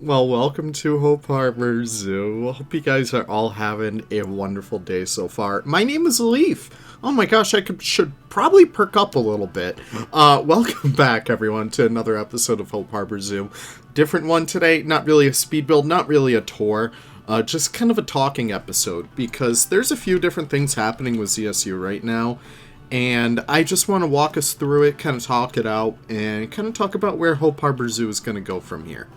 Well, welcome to Hope Harbor Zoo. Hope you guys are all having a wonderful day so far. My name is Leaf. Oh my gosh, should probably perk up a little bit. Welcome back, everyone, to another episode of Hope Harbor Zoo. Different one today, not really a speed build, not really a tour, just kind of a talking episode, because there's a few different things happening with ZSU right now, and I just want to walk us through it, kind of talk it out, and kind of talk about where Hope Harbor Zoo is going to go from here.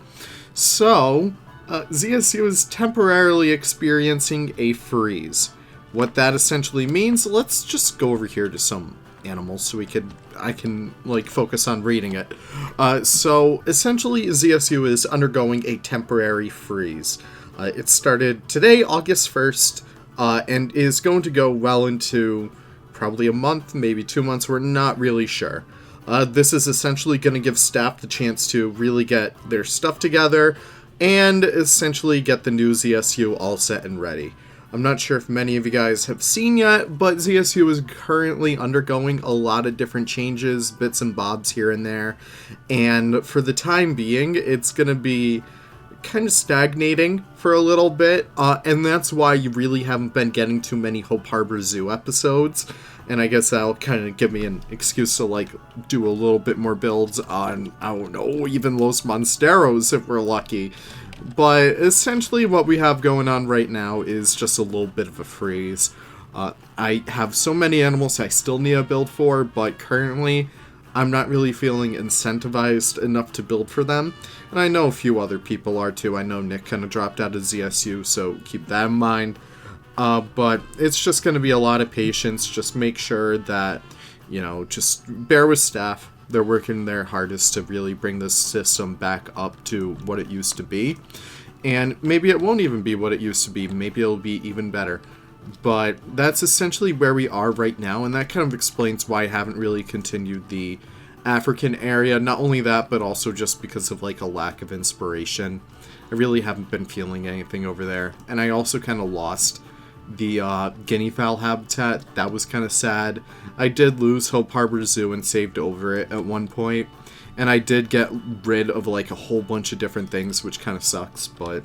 So, ZSU is temporarily experiencing a freeze. What that essentially means, let's just go over here to some animals so I can focus on reading it. So, essentially, ZSU is undergoing a temporary freeze. It started today, August 1st, and is going to go well into probably a month, maybe 2 months, we're not really sure. This is essentially going to give staff the chance to really get their stuff together and essentially get the new ZSU all set and ready. I'm not sure if many of you guys have seen yet, but ZSU is currently undergoing a lot of different changes, bits and bobs here and there, and for the time being, it's going to be kind of stagnating for a little bit, and that's why you really haven't been getting too many Hope Harbor Zoo episodes. And I guess that'll kind of give me an excuse to, do a little bit more builds on, I don't know, even Los Monsteros if we're lucky. But essentially what we have going on right now is just a little bit of a freeze. I have so many animals I still need a build for, but currently I'm not really feeling incentivized enough to build for them. And I know a few other people are too. I know Nick kind of dropped out of ZSU, so keep that in mind. But it's just going to be a lot of patience. Just make sure that, just bear with staff. They're working their hardest to really bring this system back up to what it used to be. And maybe it won't even be what it used to be. Maybe it'll be even better. But that's essentially where we are right now. And that kind of explains why I haven't really continued the African area. Not only that, but also just because of a lack of inspiration. I really haven't been feeling anything over there. And I also kind of lost the guinea fowl habitat. That was kind of sad. I did lose Hope Harbor Zoo and saved over it at one point, and I did get rid of a whole bunch of different things, which kind of sucks, but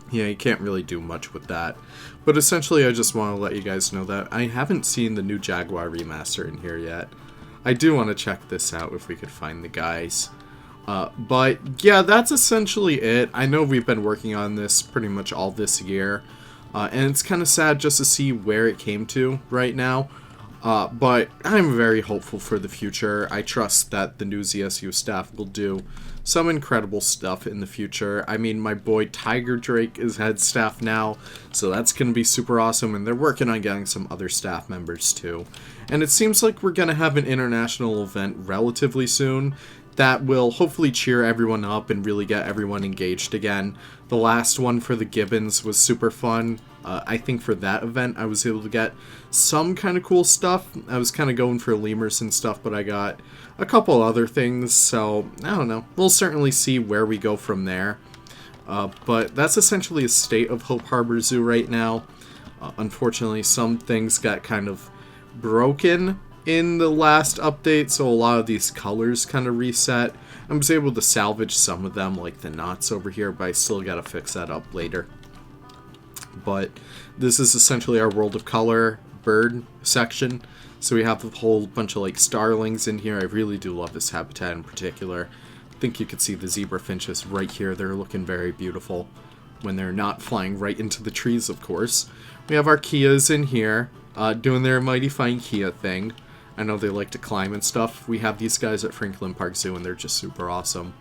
yeah, you can't really do much with that. But essentially I just want to let you guys know that I haven't seen the new Jaguar remaster in here yet. I do want to check this out if we could find the guys. But yeah, that's essentially it. I know we've been working on this pretty much all this year. And it's kind of sad just to see where it came to right now. But I'm very hopeful for the future. I trust that the new ZSU staff will do some incredible stuff in the future. I mean, my boy Tiger Drake is head staff now, so that's going to be super awesome. And they're working on getting some other staff members too. And it seems like we're going to have an international event relatively soon that will hopefully cheer everyone up and really get everyone engaged again. The last one for the Gibbons was super fun. I think for that event I was able to get some kind of cool stuff. I was kind of going for lemurs and stuff, but I got a couple other things, so I don't know. We'll certainly see where we go from there. But that's essentially a state of Hope Harbor Zoo right now. Unfortunately, some things got kind of broken in the last update, so a lot of these colors kind of reset. I was able to salvage some of them, like the knots over here, but I still gotta fix that up later. But this is essentially our World of Color bird section. So we have a whole bunch of starlings in here. I really do love this habitat in particular. I think you could see the zebra finches right here. They're looking very beautiful when they're not flying right into the trees, of course. We have our Kias in here, doing their mighty fine Kia thing. I know they like to climb and stuff. We have these guys at Franklin Park Zoo, and they're just super awesome.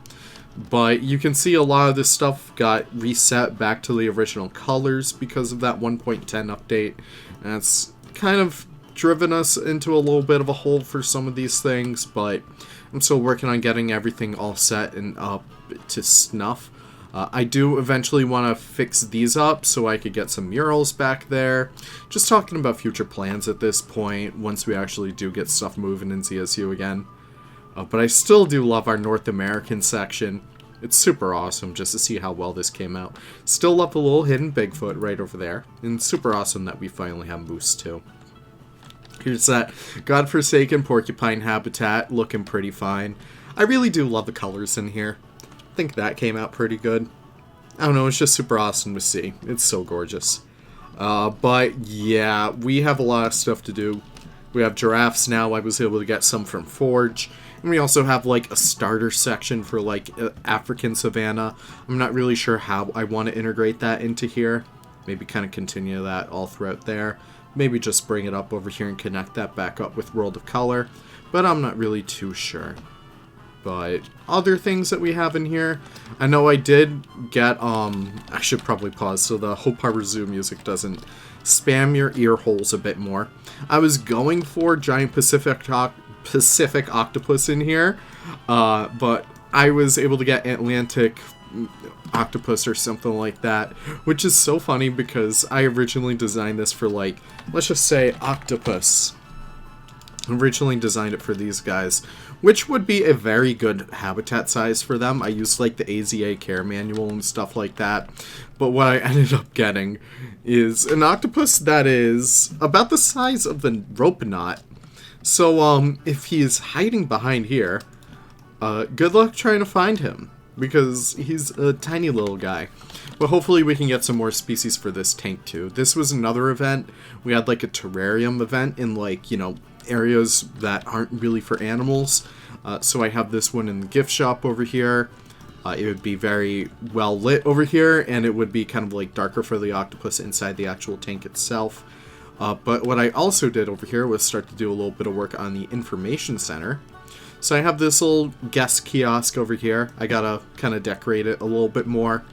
But you can see a lot of this stuff got reset back to the original colors because of that 1.10 update. And it's kind of driven us into a little bit of a hole for some of these things, but I'm still working on getting everything all set and up to snuff. I do eventually want to fix these up so I could get some murals back there. Just talking about future plans at this point, once we actually do get stuff moving in ZSU again. But I still do love our North American section. It's super awesome just to see how well this came out. Still love the little hidden Bigfoot right over there. And super awesome that we finally have moose too. Here's that godforsaken porcupine habitat looking pretty fine. I really do love the colors in here. I think that came out pretty good. I don't know, it's just super awesome to see. It's so gorgeous. But yeah, we have a lot of stuff to do. We have giraffes now. I was able to get some from Forge. And we also have like a starter section for like African Savannah. I'm not really sure how I want to integrate that into here. Maybe kind of continue that all throughout there. Maybe just bring it up over here and connect that back up with World of Color. But I'm not really too sure. But other things that we have in here, I know I did get, I should probably pause so the Hope Harbor Zoo music doesn't spam your ear holes a bit more. I was going for giant Pacific octopus in here, but I was able to get Atlantic octopus or something like that, which is so funny because I originally designed this for, like, let's just say octopus. Originally designed it for these guys, which would be a very good habitat size for them. I used like the AZA care manual and stuff like that, but what I ended up getting is an octopus that is about the size of the rope knot. So if he's hiding behind here, good luck trying to find him, because he's a tiny little guy. But hopefully we can get some more species for this tank too. This was another event. We had like a terrarium event in, like, you know, areas that aren't really for animals. So I have this one in the gift shop over here. It would be very well lit over here, and it would be kind of like darker for the octopus inside the actual tank itself. But what I also did over here was start to do a little bit of work on the information center. So I have this little guest kiosk over here. I gotta kind of decorate it a little bit more.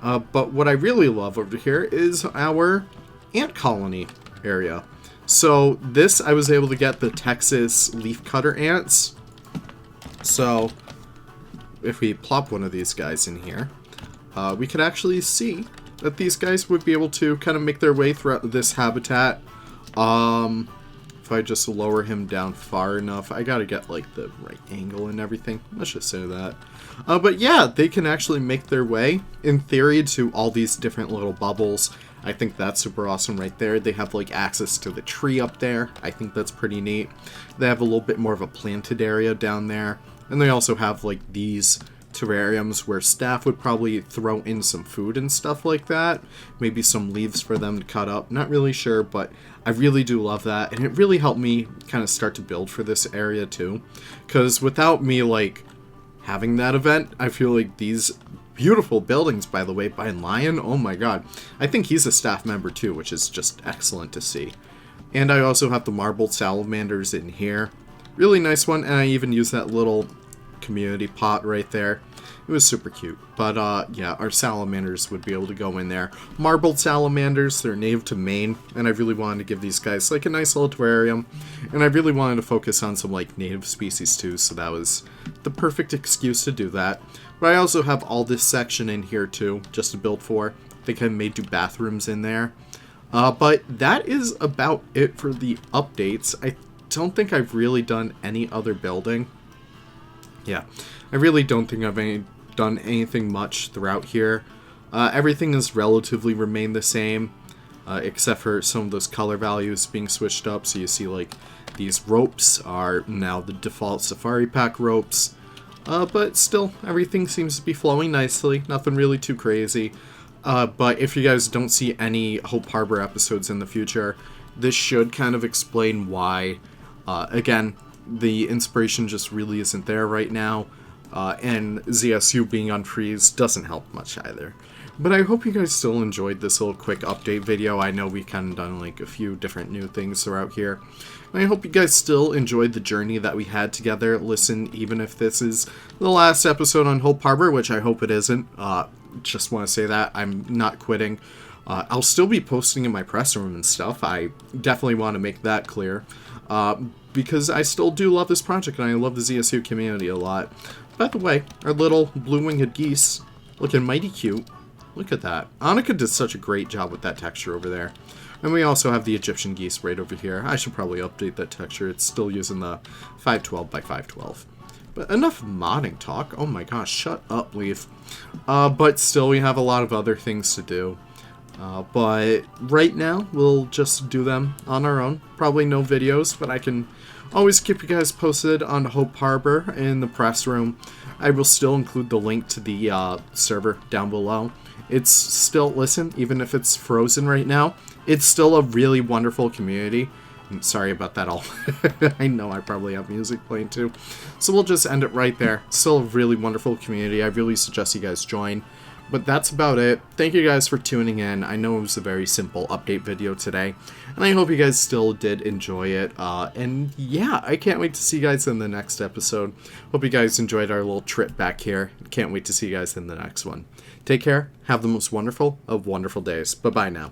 But what I really love over here is our ant colony area. So this, I was able to get the Texas leafcutter ants. So if we plop one of these guys in here, we could actually see that these guys would be able to kind of make their way throughout this habitat. If I just lower him down far enough, I gotta get like the right angle and everything. Let's just say that. But yeah, they can actually make their way, in theory, to all these different little bubbles. I think that's super awesome right there. They have like access to the tree up there. I think that's pretty neat. They have a little bit more of a planted area down there. And they also have like these terrariums where staff would probably throw in some food and stuff like that. Maybe some leaves for them to cut up. Not really sure, but I really do love that. And it really helped me kind of start to build for this area too. Because without me like having that event, I feel like these beautiful buildings, by the way, by Lion, oh my god. I think he's a staff member too, which is just excellent to see. And I also have the marbled salamanders in here. Really nice one, and I even use that little community pot right there. It was super cute. But yeah, our salamanders would be able to go in there. Marbled salamanders, they're native to Maine, and I really wanted to give these guys like a nice little terrarium. And I really wanted to focus on some like native species too, so that was the perfect excuse to do that. But I also have all this section in here too, just to build for. I think I may do bathrooms in there. But that is about it for the updates. I don't think I've really done any other building. Yeah, I really don't think I've done anything much throughout here. Everything has relatively remained the same, except for some of those color values being switched up. So you see like these ropes are now the default Safari Pack ropes. But still, everything seems to be flowing nicely. Nothing really too crazy. But if you guys don't see any Hope Harbor episodes in the future, this should kind of explain why. Again, the inspiration just really isn't there right now. And ZSU being on freeze doesn't help much either. But I hope you guys still enjoyed this little quick update video. I know we kind of done like a few different new things throughout here. And I hope you guys still enjoyed the journey that we had together. Listen, even if this is the last episode on Hope Harbor, which I hope it isn't. Just want to say that I'm not quitting. I'll still be posting in my press room and stuff. I definitely want to make that clear. Because I still do love this project and I love the ZSU community a lot. By the way, our little blue-winged geese looking mighty cute. Look at that. Annika did such a great job with that texture over there. And we also have the Egyptian geese right over here. I should probably update that texture. It's still using the 512 by 512. But enough modding talk. Oh my gosh, shut up, Leaf. But still, we have a lot of other things to do. But right now, we'll just do them on our own. Probably no videos, but I can always keep you guys posted on Hope Harbor in the press room. I will still include the link to the server down below. It's still, listen, even if it's frozen right now, it's still a really wonderful community. I'm sorry about that all. I know I probably have music playing too. So we'll just end it right there. Still a really wonderful community. I really suggest you guys join. But that's about it. Thank you guys for tuning in. I know it was a very simple update video today, and I hope you guys still did enjoy it. And yeah, I can't wait to see you guys in the next episode. Hope you guys enjoyed our little trip back here. Can't wait to see you guys in the next one. Take care. Have the most wonderful of wonderful days. Bye-bye now.